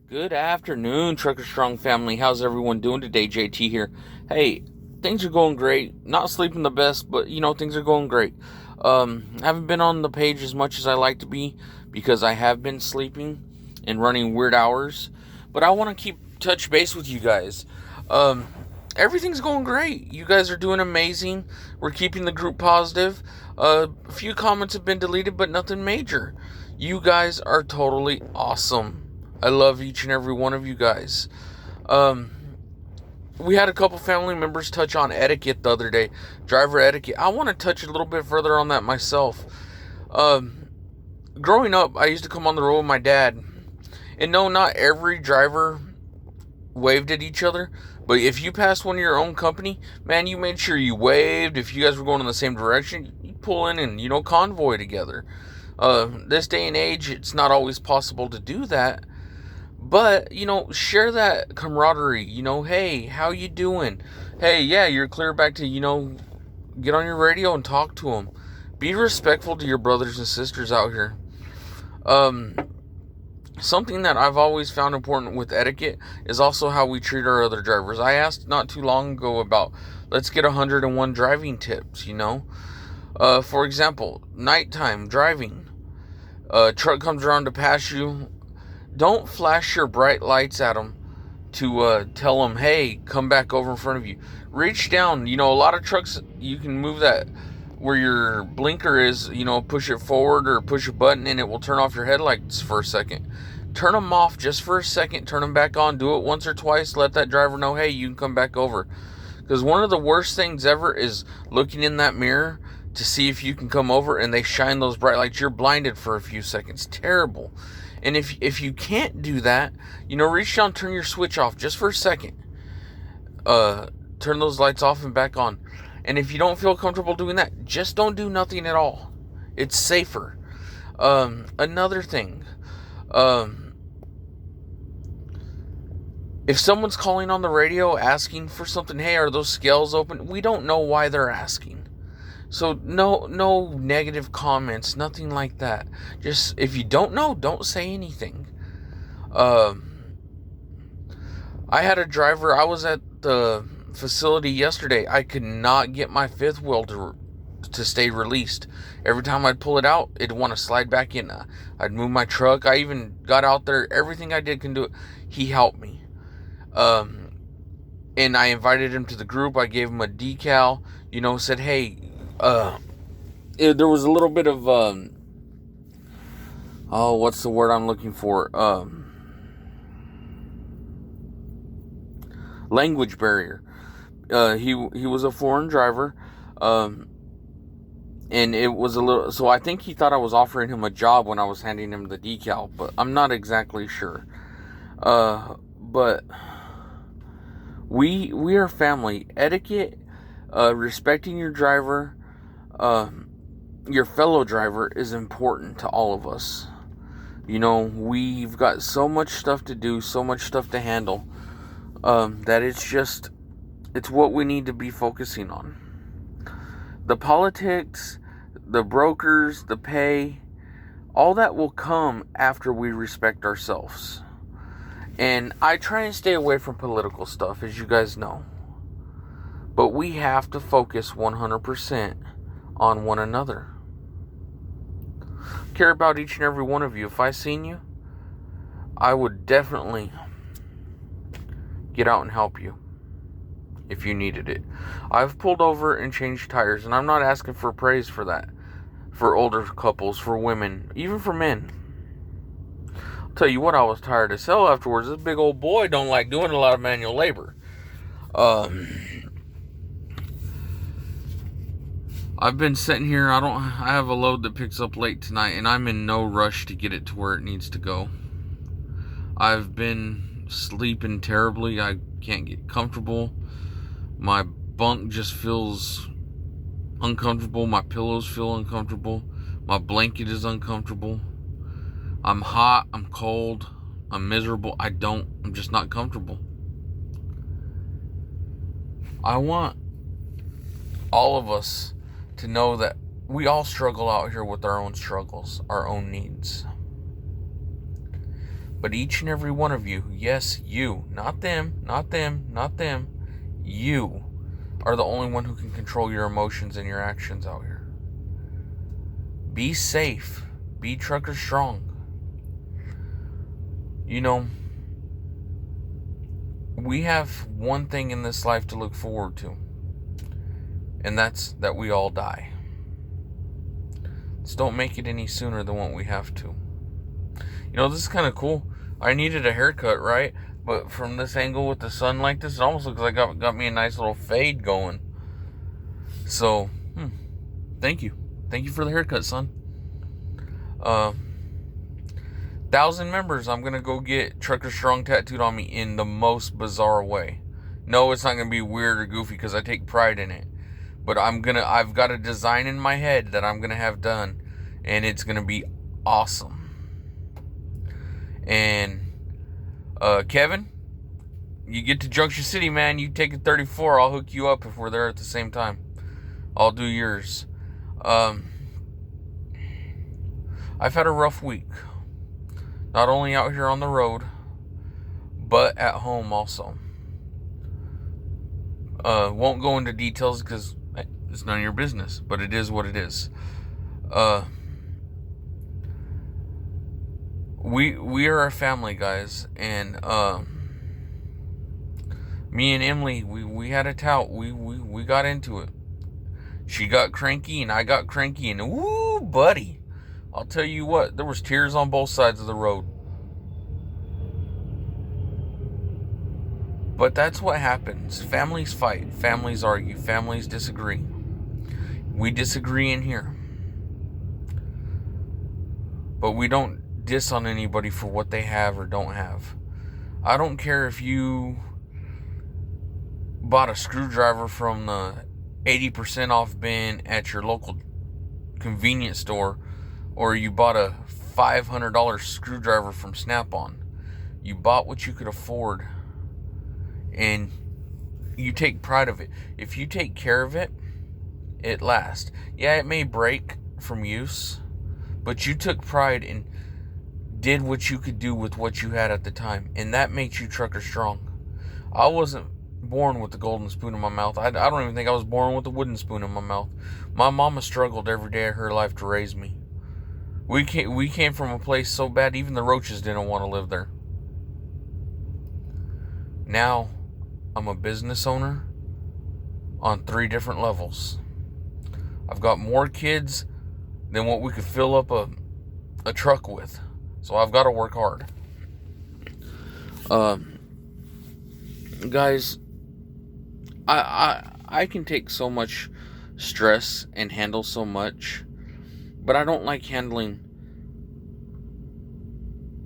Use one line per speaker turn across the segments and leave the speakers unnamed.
Good afternoon, Trucker Strong family. How's everyone doing today? JT here. Hey, things are going great. Not sleeping the best, but things are going great. I haven't been on the page as much as I like to be because I have been sleeping and running weird hours. But I want to keep touch base with you guys. Um, Everything's going great. You guys are doing amazing. We're keeping the group positive. A few comments have been deleted, but nothing major. You guys are totally awesome. I love each and every one of you guys. Um, we had a couple family members touch on etiquette the other day, driver etiquette. I want to touch a little bit further on that myself. Um, Growing up, I used to come on the road with my dad, and no, not every driver waved at each other. But if you passed one of your own company, man, you made sure you waved. If you guys were going in the same direction, you pull in and convoy together. This day and age, it's not always possible to do that. But, share that camaraderie. Hey, how you doing? Hey, yeah, you're clear back to, get on your radio and talk to them. Be respectful to your brothers and sisters out here. Um, Something that I've always found important with etiquette is also how we treat our other drivers. I asked not too long ago about, let's get 101 driving tips. For example, nighttime driving. A truck comes around to pass you. Don't flash your bright lights at them to tell them, hey, come back over in front of you. Reach down. A lot of trucks, you can move that where your blinker is, push it forward or push a button and it will turn off your headlights for a second. Turn them off just for a second, turn them back on, do it once or twice, let that driver know, hey, you can come back over. Because one of the worst things ever is looking in that mirror to see if you can come over and they shine those bright lights. You're blinded for a few seconds. Terrible. And if you can't do that, reach down, turn your switch off just for a second. Turn those lights off and back on. And if you don't feel comfortable doing that, just don't do nothing at all. It's safer. Another thing. If someone's calling on the radio asking for something, hey, are those scales open? We don't know why they're asking. So no negative comments, nothing like that. Just if you don't know, don't say anything. I had a driver. I was at the facility yesterday. I could not get my fifth wheel to stay released. Every time I'd pull it out, it'd want to slide back in. I'd move my truck. I even got out there. Everything I did can do it. He helped me. And I invited him to the group. I gave him a decal. Said, hey, there was a little bit of what's the word I'm looking for? Language barrier. He was a foreign driver, and it was a little. So I think he thought I was offering him a job when I was handing him the decal, but I'm not exactly sure. But we are family. Etiquette, respecting your driver, your fellow driver is important to all of us. We've got so much stuff to do, so much stuff to handle, that it's what we need to be focusing on. The politics, the brokers, the pay, all that will come after we respect ourselves. And I try and stay away from political stuff, as you guys know. But we have to focus 100% on one another. Care about each and every one of you. If I seen you, I would definitely get out and help you if you needed it. I've pulled over and changed tires, and I'm not asking for praise for that. For older couples, for women, even for men. I'll tell you what, I was tired as hell afterwards. This big old boy don't like doing a lot of manual labor. I've been sitting here. I have a load that picks up late tonight, and I'm in no rush to get it to where it needs to go. I've been sleeping terribly. I can't get comfortable. My bunk just feels uncomfortable. My pillows feel uncomfortable. My blanket is uncomfortable. I'm hot. I'm cold. I'm miserable. I'm just not comfortable. I want all of us to know that we all struggle out here with our own struggles, our own needs. But each and every one of you, yes, you, not them, not them, not them, you are the only one who can control your emotions and your actions out here. Be safe. Be trucker strong. You know, we have one thing in this life to look forward to, and that's that we all die. Let's don't make it any sooner than what we have to. You know, this is kind of cool. I needed a haircut, right? But from this angle with the sun like this, it almost looks like I got me a nice little fade going. So, thank you. Thank you for the haircut, son. 1,000 members, I'm going to go get Trucker Strong tattooed on me in the most bizarre way. No, it's not going to be weird or goofy because I take pride in it. But I've got a design in my head that I'm going to have done. And it's going to be awesome. And, Kevin, you get to Junction City, man. You take a 34. I'll hook you up if we're there at the same time. I'll do yours. I've had a rough week. Not only out here on the road, but at home also. Won't go into details because it's none of your business, but it is what it is. We are a family, guys, and me and Emily, we had a tout. We got into it. She got cranky and I got cranky, and woo, buddy, I'll tell you what, there was tears on both sides of the road. But that's what happens. Families fight, families argue, families disagree. We disagree in here. But we don't diss on anybody for what they have or don't have. I don't care if you bought a screwdriver from the 80% off bin at your local convenience store, or you bought a $500 screwdriver from Snap-on. You bought what you could afford, and you take pride of it. If you take care of it, it lasts. Yeah, it may break from use, but you took pride and did what you could do with what you had at the time, and that makes you trucker strong. I wasn't born with the golden spoon in my mouth. I don't even think I was born with a wooden spoon in my mouth. My mama struggled every day of her life to raise me. We came from a place so bad even the roaches didn't want to live there. Now I'm a business owner on 3 different levels. I've got more kids than what we could fill up a truck with. So I've got to work hard. Guys, I can take so much stress and handle so much, but I don't like handling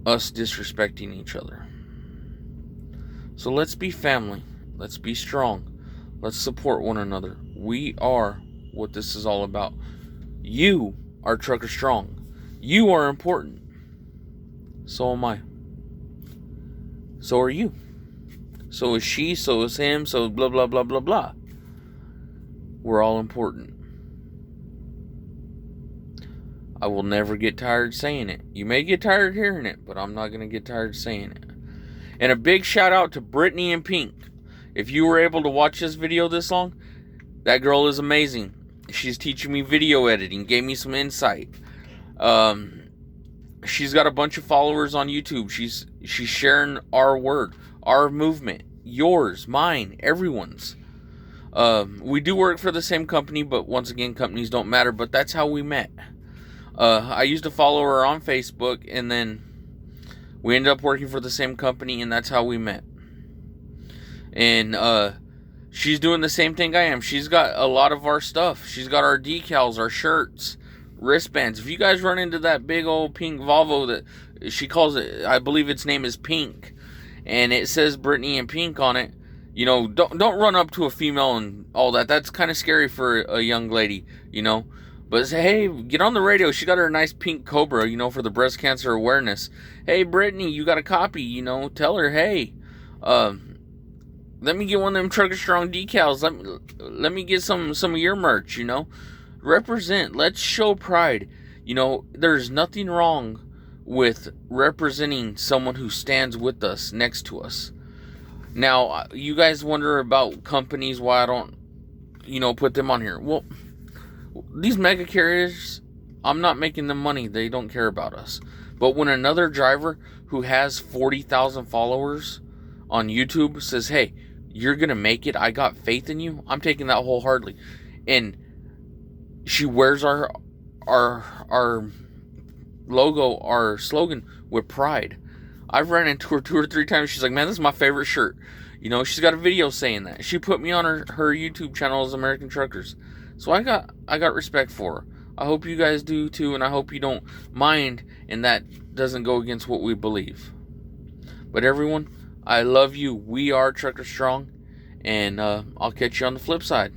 us disrespecting each other. So let's be family. Let's be strong. Let's support one another. We are what this is all about. You are trucker strong. You are important. So am I. So are you. So is she, so is him, so blah, blah, blah, blah, blah. We're all important. I will never get tired saying it. You may get tired hearing it, but I'm not going to get tired saying it. And a big shout out to Brittany and Pink. If you were able to watch this video this long, that girl is amazing. She's teaching me video editing, gave me some insight. She's got a bunch of followers on YouTube. She's sharing our word, our movement, yours, mine, everyone's. We do work for the same company, but once again, companies don't matter. But that's how we met. I used to follow her on Facebook, and then we ended up working for the same company, and that's how we met. And she's doing the same thing I am. She's got a lot of our stuff. She's got our decals, our shirts, wristbands. If you guys run into that big old pink Volvo that she calls it, I believe its name is Pink, and it says Brittany and Pink on it, you know, don't run up to a female and all that. That's kind of scary for a young lady, you know. But say, hey, get on the radio. She got her nice pink Cobra, you know, for the breast cancer awareness. Hey, Brittany, you got a copy, you know. Tell her, hey, let me get one of them Trucker Strong decals. Let me get some of your merch, you know. Represent. Let's show pride. You know, there's nothing wrong with representing someone who stands with us, next to us. Now, you guys wonder about companies, why I don't, put them on here. Well, these mega carriers, I'm not making them money. They don't care about us. But when another driver who has 40,000 followers on YouTube says, hey, you're going to make it, I got faith in you, I'm taking that wholeheartedly. And she wears our logo, our slogan, with pride. I've ran into her 2 or 3 times. She's like, man, this is my favorite shirt. She's got a video saying that. She put me on her YouTube channel as American Truckers. So I got respect for her. I hope you guys do too, and I hope you don't mind and that doesn't go against what we believe. But everyone, I love you. We are Trucker Strong, and I'll catch you on the flip side.